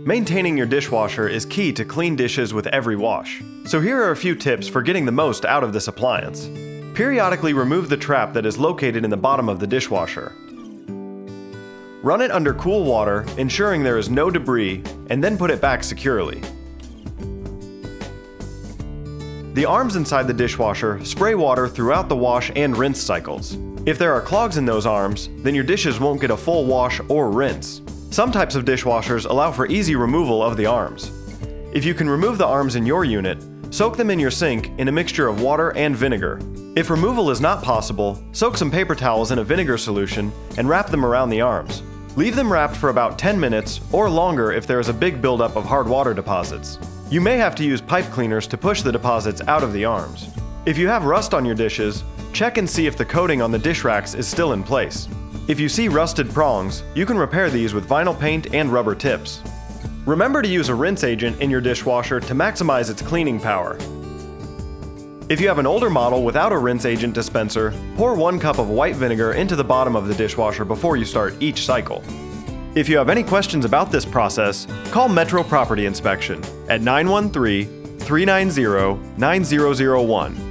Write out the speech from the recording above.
Maintaining your dishwasher is key to clean dishes with every wash. So here are a few tips for getting the most out of this appliance. Periodically remove the trap that is located in the bottom of the dishwasher. Run it under cool water, ensuring there is no debris, and then put it back securely. The arms inside the dishwasher spray water throughout the wash and rinse cycles. If there are clogs in those arms, then your dishes won't get a full wash or rinse. Some types of dishwashers allow for easy removal of the arms. If you can remove the arms in your unit, soak them in your sink in a mixture of water and vinegar. If removal is not possible, soak some paper towels in a vinegar solution and wrap them around the arms. Leave them wrapped for about 10 minutes or longer if there is a big buildup of hard water deposits. You may have to use pipe cleaners to push the deposits out of the arms. If you have rust on your dishes, check and see if the coating on the dish racks is still in place. If you see rusted prongs, you can repair these with vinyl paint and rubber tips. Remember to use a rinse agent in your dishwasher to maximize its cleaning power. If you have an older model without a rinse agent dispenser, pour 1 cup of white vinegar into the bottom of the dishwasher before you start each cycle. If you have any questions about this process, call Metro Property Inspection at 913-390-9001